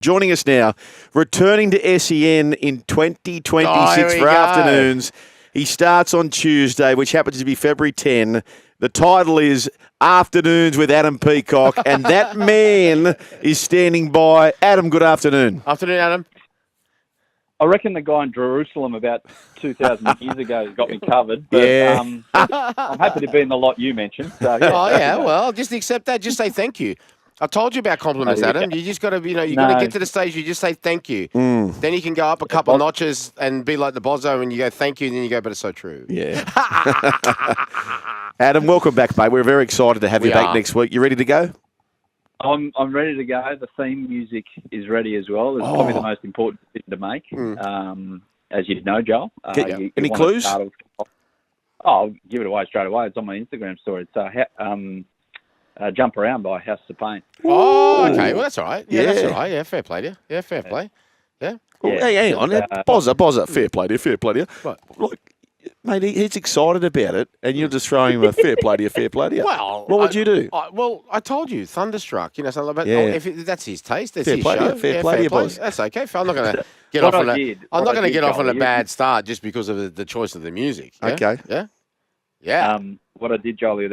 Joining us now, returning to SEN in 2026 for afternoons. He starts on Tuesday, which happens to be February 10. The title is Afternoons with Adam Peacock, and that man is standing by. Adam, good afternoon. Afternoon, Adam. I reckon the guy in Jerusalem about 2,000 years ago got me covered. But, Yeah. I'm happy to be in the lot you mentioned. So, yeah. Oh, yeah, well, just accept that. Just say thank you. I told you about compliments, Adam. You just got to, got to get to the stage. You just say thank you. Then you can go up a couple of notches and be like the Bozza, and you go thank you, and then you go, but it's so true. Yeah. Adam, welcome back, mate. We're very excited to have you back next week. You ready to go? I'm ready to go. The theme music is ready as well. It's probably the most important thing to make, as you know, Joel. Any clues? I'll give it away straight away. It's on my Instagram story. It's Jump Around by House of Pain. Oh, okay. Well, that's all right. Yeah, that's all right. Yeah, fair play to you. Yeah, fair play. Yeah. Well, hang on. Bozza, fair play to you. Right. Look, mate, he's excited about it, and you're just throwing him a fair play to you. Well, what would you do? I told you, Thunderstruck. Something like that. Yeah. If that's his taste, that's his show. Fair play to you, boys. That's okay. I'm not going to get off on I'm not going to get off on a bad start just because of the choice of the music. Yeah? Okay. Yeah. Yeah. What I did, Jolie,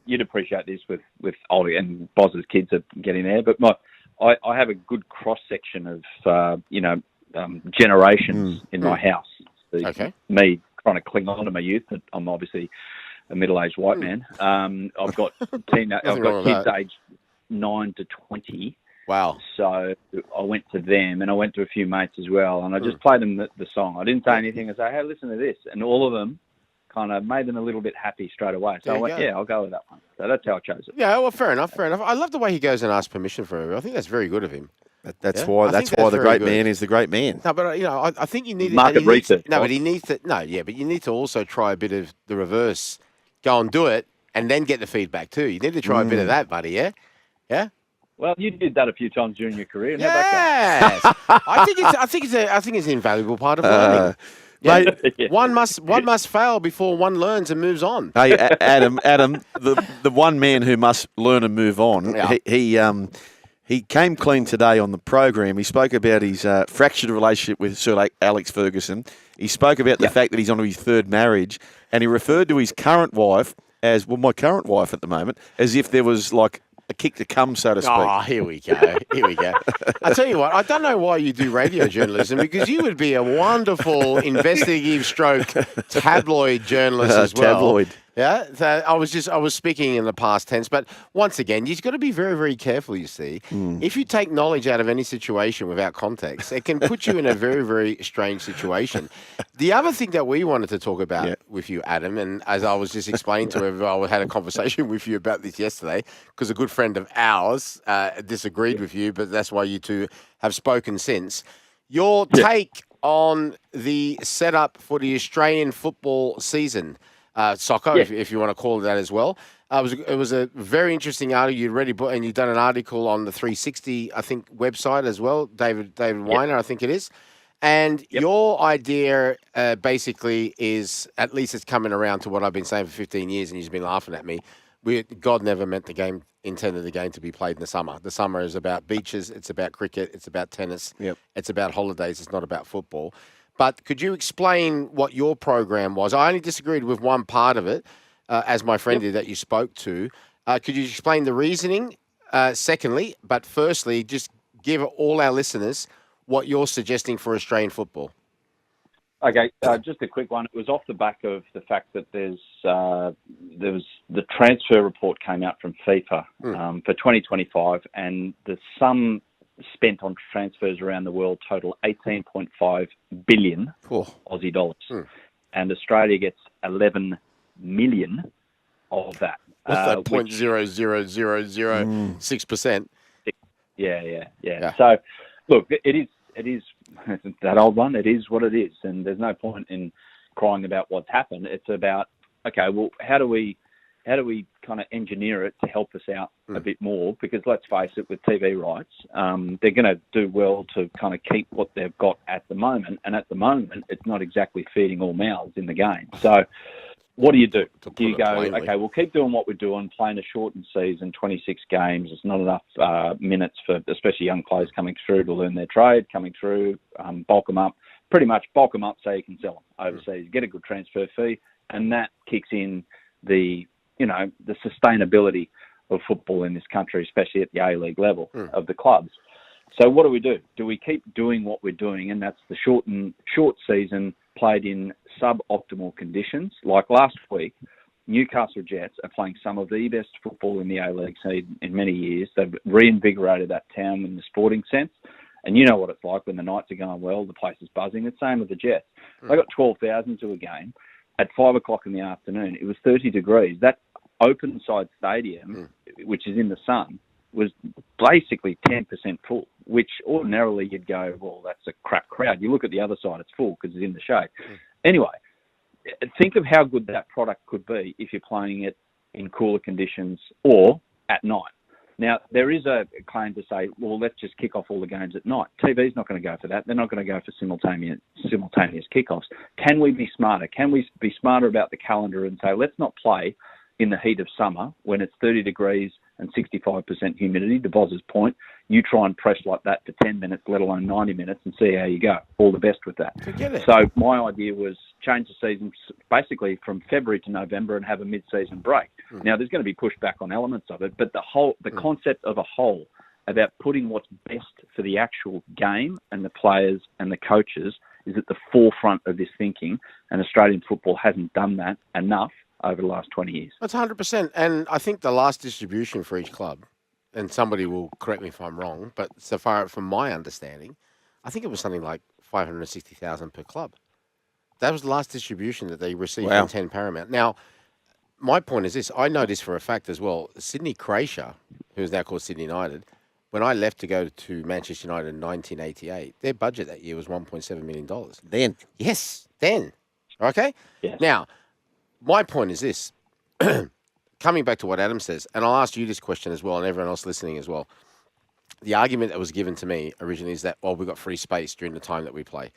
you'd appreciate this with Ollie and Boz's kids are getting there, but I have a good cross section of generations in my house. Me trying to cling on to my youth, but I'm obviously a middle-aged white man. I've got kids aged 9 to 20. Wow. So I went to them, and I went to a few mates as well, and I just played them the song. I didn't say anything. I said, hey, listen to this. And all of them kind of made them a little bit happy straight away. So I went, I'll go with that one. So that's how I chose it. Yeah, well, fair enough. I love the way he goes and asks permission for it. I think that's very good of him. That's why the great man is the great man. No, but I think you need market research. But he needs to. No, yeah, but you need to also try a bit of the reverse. Go and do it, and then get the feedback too. You need to try a bit of that, buddy. Yeah, yeah. Well, you did that a few times during your career. Yes, I think it's an invaluable part of learning. Mate, one must fail before one learns and moves on. Hey, Adam, the one man who must learn and move on. Yeah. He came clean today on the program. He spoke about his fractured relationship with Sir Alex Ferguson. He spoke about the fact that he's on his third marriage, and he referred to his current wife as, well, my current wife at the moment, as if there was like a kick to come, so to speak. Oh, here we go. I tell you what, I don't know why you do radio journalism, because you would be a wonderful investigative stroke tabloid journalist as well. Tabloid. Yeah, so I was speaking in the past tense, but once again, you've got to be very, very careful, you see. If you take knowledge out of any situation without context, it can put you in a very, very strange situation. The other thing that we wanted to talk about with you, Adam, and as I was just explaining to everyone, I had a conversation with you about this yesterday, because a good friend of ours disagreed with you, but that's why you two have spoken since. Your take on the setup for the Australian football season. Soccer, if you want to call it that as well. It was a very interesting article. You'd already and you've done an article on the 360, I think, website as well. David Weiner, I think it is. And your idea basically is, at least it's coming around to what I've been saying for 15 years, and you've been laughing at me. God never intended the game to be played in the summer. The summer is about beaches. It's about cricket. It's about tennis. It's about holidays. It's not about football. But could you explain what your program was? I only disagreed with one part of it, as my friend did that you spoke to. Could you explain the reasoning? Secondly, but firstly, just give all our listeners what you're suggesting for Australian football. Okay, just a quick one. It was off the back of the fact that there was the transfer report came out from FIFA for 2025, and the sum spent on transfers around the world total 18.5 billion Aussie dollars. And Australia gets 11 million of that. What's that, 0.00006%? Yeah. So, look, it is that old one. It is what it is, and there's no point in crying about what's happened. It's about, okay, well, how do we kind of engineer it to help us out a bit more? Because let's face it, with TV rights, they're going to do well to kind of keep what they've got at the moment. And at the moment, it's not exactly feeding all mouths in the game. So what do you do? To Do you put it go, plainly. okay, we'll keep doing what we're doing, playing a shortened season, 26 games. It's not enough minutes for especially young players coming through to learn their trade, coming through, bulk them up, pretty much bulk them up so you can sell them overseas, get a good transfer fee, and that kicks in the sustainability of football in this country, especially at the A-League level of the clubs. So what do? Do we keep doing what we're doing, and that's the short season played in suboptimal conditions? Like last week, Newcastle Jets are playing some of the best football in the A-League scene in many years. They've reinvigorated that town in the sporting sense. And you know what it's like when the Knights are going well, the place is buzzing. The same with the Jets. They got 12,000 to a game at 5 o'clock in the afternoon. It was 30 degrees. That open side stadium, which is in the sun, was basically 10% full, which ordinarily you'd go, well, that's a crap crowd. You look at the other side, it's full because it's in the shade. Anyway, think of how good that product could be if you're playing it in cooler conditions or at night. Now, there is a claim to say, well, let's just kick off all the games at night. TV's not going to go for that. They're not going to go for simultaneous kickoffs. Can we be smarter? Can we be smarter about the calendar and say, let's not play in the heat of summer when it's 30 degrees and 65% humidity, to Bozza's point? You try and press like that for 10 minutes, let alone 90 minutes, and see how you go. All the best with that. Forget it. So my idea was change the season basically from February to November and have a mid-season break. Now, there's going to be pushback on elements of it, but the concept of a whole about putting what's best for the actual game and the players and the coaches is at the forefront of this thinking, and Australian football hasn't done that enough over the last 20 years. That's 100%. And I think the last distribution for each club, and somebody will correct me if I'm wrong, but so far from my understanding, I think it was something like 560,000 per club. That was the last distribution that they received from 10 Paramount. Now, my point is this. I know this for a fact as well. Sydney Croatia, who is now called Sydney United, when I left to go to Manchester United in 1988, their budget that year was $1.7 million. Then. Yes, then. Okay? Yes. Now, my point is this. Coming back to what Adam says, and I'll ask you this question as well and everyone else listening as well. The argument that was given to me originally is that, we've got free space during the time that we play.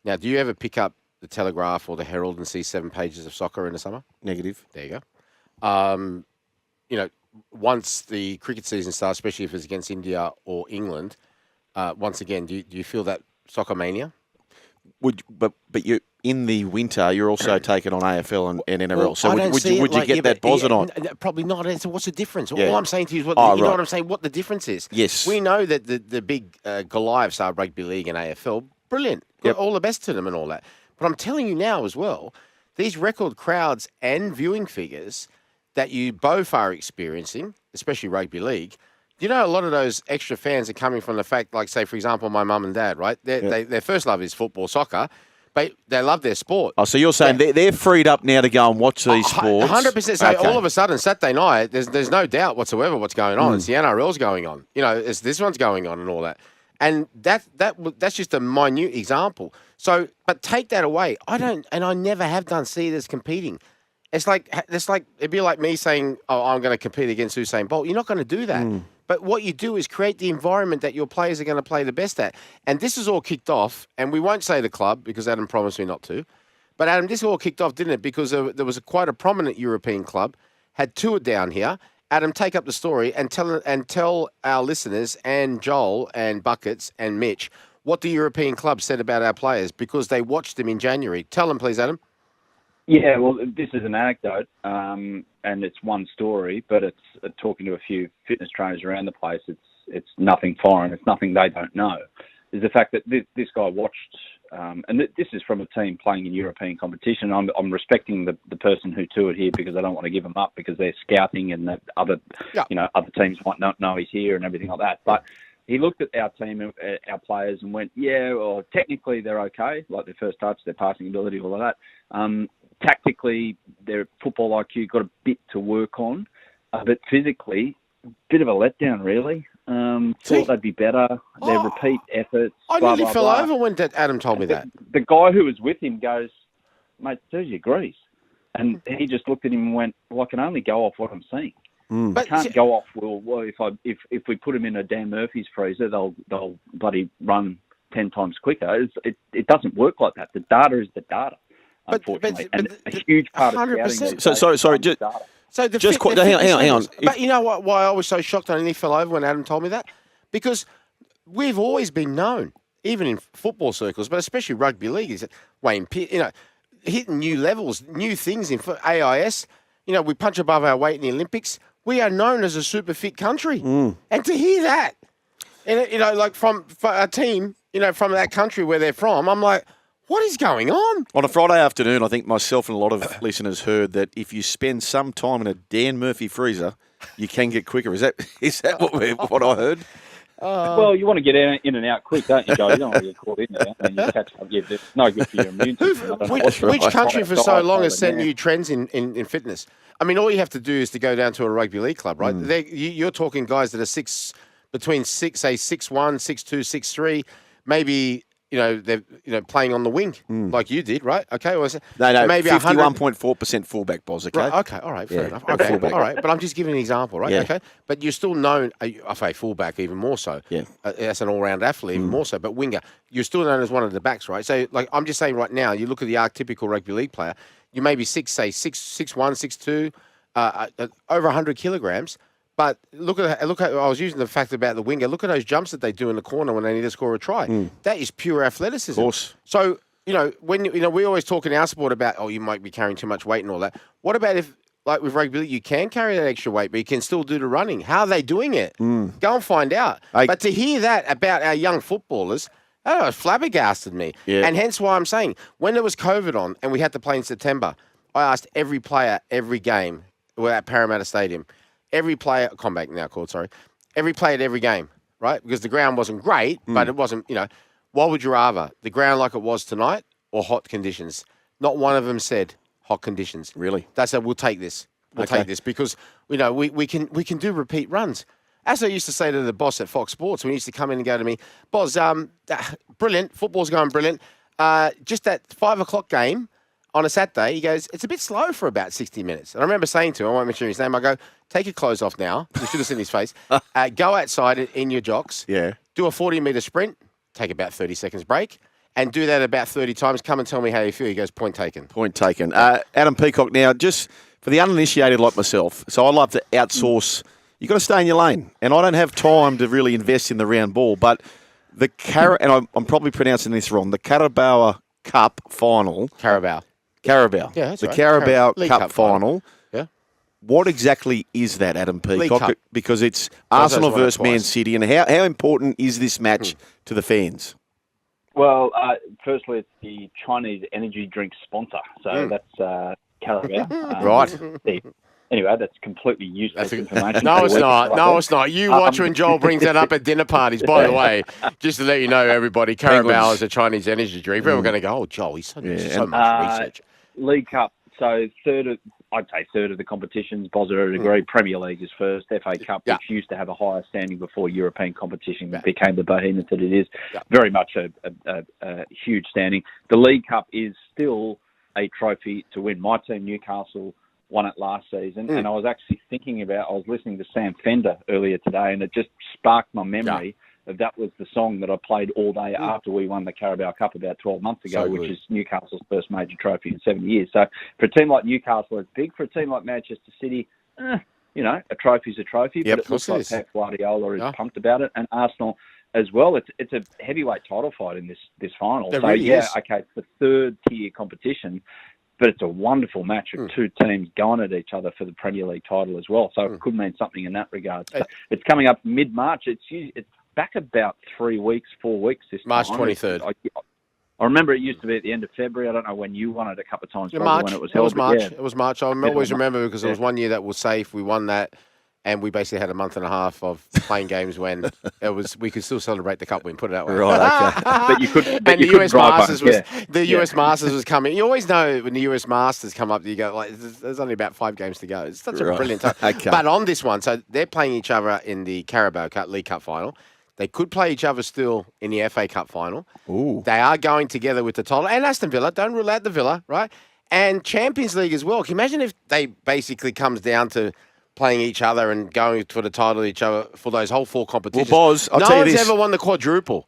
Now, do you ever pick up the Telegraph or the Herald and see 7 pages of soccer in the summer? Negative. There you go. Once the cricket season starts, especially if it's against India or England, once again, do you feel that soccer mania? But you in the winter, you're also taking on AFL and NRL. Well, so would you get that Bozza on? Probably not. So what's the difference? Yeah. All I'm saying to you is, you know what I'm saying? What the difference is? Yes. We know that the big Goliaths are rugby league and AFL. Brilliant. Yep. All the best to them and all that. But I'm telling you now as well, these record crowds and viewing figures that you both are experiencing, especially rugby league, you know, a lot of those extra fans are coming from the fact, like, say, for example, my mum and dad, right? Their first love is football, soccer, but they love their sport. Oh, so you're saying they're freed up now to go and watch these sports? 100%. So all of a sudden, Saturday night, there's no doubt whatsoever what's going on. It's the NRL's going on. You know, it's this one's going on and all that. And that's just a minute example. So, but take that away. I never have done see it as competing. It's like it'd be like me saying, I'm going to compete against Usain Bolt. You're not going to do that. But what you do is create the environment that your players are going to play the best at. And this is all kicked off, and we won't say the club because Adam promised me not to. But Adam, this all kicked off, didn't it? Because there was quite a prominent European club, had toured down here. Adam, take up the story and tell our listeners and Joel and Buckets and Mitch what the European club said about our players because they watched them in January. Tell them, please, Adam. Yeah, well, this is an anecdote, and it's one story, but it's talking to a few fitness trainers around the place. It's nothing foreign. It's nothing they don't know. Is the fact that this guy watched, and this is from a team playing in European competition. I'm respecting the person who toured here because I don't want to give them up because they're scouting and other teams might not know he's here and everything like that. But he looked at our team, our players, and went, yeah, well, technically they're okay, like their first touch, their passing ability, all of that. Tactically, their football IQ got a bit to work on, but physically, a bit of a letdown, really. Thought they'd be better. Their repeat efforts. I nearly fell over when Adam told me that. The guy who was with him goes, mate, Sergio agrees. And he just looked at him and went, well, I can only go off what I'm seeing. I can't go off, well, if we put them in a Dan Murphy's freezer, they'll bloody run 10 times quicker. It doesn't work like that. The data is the data. unfortunately. And a huge part of 100%. scouting. Sorry. Hang on. But you know what? Why I was so shocked I nearly fell over when Adam told me that? Because we've always been known, even in football circles, but especially rugby league, is that Wayne Pitt, hitting new levels, new things in AIS. We punch above our weight in the Olympics. We are known as a super fit country. And to hear that, and like from a team, from that country where they're from, I'm like, what is going on? On a Friday afternoon, I think myself and a lot of listeners heard that if you spend some time in a Dan Murphy freezer, you can get quicker. Is that what I heard? Well, you want to get in and out quick, don't you, Joe? You don't want to get caught in there and you catch up. It's no good for your immune system. Which country for so long has set new trends in fitness? I mean, all you have to do is to go down to a rugby league club, right? You're talking guys that are between 6'1", 6'2", 6'3", maybe. They're playing on the wing like you did, right? Okay, well, no, maybe 51.4% fullback, Bozza. Okay, right, okay, all right, fair enough. Okay, all right, but I'm just giving an example, right? Yeah. Okay, but you're still known. I say fullback even more so. Yeah, as an all-round athlete even more so. But winger, you're still known as one of the backs, right? So, like, I'm just saying right now, you look at the archetypical rugby league player. You may be 6'1", 6'2", over 100 kilograms. But look at. I was using the fact about the winger. Look at those jumps that they do in the corner when they need to score a try. That is pure athleticism. Of course. So when we always talk in our sport about you might be carrying too much weight and all that. What about if, like with rugby league, you can carry that extra weight, but you can still do the running? How are they doing it? Go and find out. But to hear that about our young footballers, it flabbergasted me. Yeah. And hence why I'm saying when there was COVID on and we had to play in September, I asked every player every game. We're at Parramatta Stadium. Every player, Combank now called, sorry. Every player at every game, right? Because the ground wasn't great, but it wasn't, what would you rather? The ground like it was tonight or hot conditions? Not one of them said hot conditions. Really? They said, we'll take this. We'll take this because, we can do repeat runs. As I used to say to the boss at Fox Sports, when he used to come in and go to me, Boz, brilliant, football's going brilliant. Just that 5 o'clock game, on a Saturday, he goes, it's a bit slow for about 60 minutes. And I remember saying to him, I won't mention his name, I go, take your clothes off now. You should have seen his face. Go outside in your jocks. Yeah. Do a 40-metre sprint. Take about 30 seconds break. And do that about 30 times. Come and tell me how you feel. He goes, point taken. Point taken. Adam Peacock, now, just for the uninitiated like myself, so I love to outsource. You've got to stay in your lane. And I don't have time to really invest in the round ball. But and I'm probably pronouncing this wrong, the Carabao Cup final. Carabao. Yeah, that's the right. Carabao League Cup final. Yeah. What exactly is that, Adam League Cup. Peacock? Because it's Arsenal versus Man City. And how important is this match to the fans? Well, firstly, it's the Chinese energy drink sponsor. So that's Carabao. Right. Anyway, that's completely useless information. No, it's not. No, it's not. You watch when Joel brings that up at dinner parties. By the way, just to let you know, everybody, Carabao is a Chinese energy drink. We're going to go, Joel, he's so much research. League Cup, so I'd say third of the competitions. Bozza would agree. Premier League is first. FA Cup, which used to have a higher standing before European competition became the behemoth that it is. Very much a huge standing. The League Cup is still a trophy to win. My team, Newcastle, won it last season, and I was actually I was listening to Sam Fender earlier today, and it just sparked my memory of that was the song that I played all day after we won the Carabao Cup about 12 months ago, which is Newcastle's first major trophy in 7 years. So for a team like Newcastle, it's big. For a team like Manchester City, a trophy's a trophy, but it looks like Pep Guardiola is pumped about it, and Arsenal as well. It's a heavyweight title fight in this final. It really is. Okay, it's the third tier competition, but it's a wonderful match of two teams going at each other for the Premier League title as well. So it could mean something in that regard. So it's coming up mid-March. It's back about 4 weeks this March time. 23rd. I remember it used to be at the end of February. I don't know when you won it a couple of times. March. When it was held. It was March. I always remember because there was 1 year that was safe. We won that. And we basically had a month and a half of playing games when we could still celebrate the cup win. Put it that way. Right. Okay. But you could. And the US Masters US Masters was coming. You always know when the US Masters come up, you go like, there's only about 5 games to go. It's such a brilliant time. Okay. But on this one, so they're playing each other in the Carabao Cup League Cup final. They could play each other still in the FA Cup final. Ooh. They are going together with the title and Aston Villa. Don't rule out the Villa, right? And Champions League as well. Can you imagine if they basically comes down to playing each other and going for the title each other for those whole 4 competitions? Well, Boz, I'll tell you this. No one's ever won the quadruple.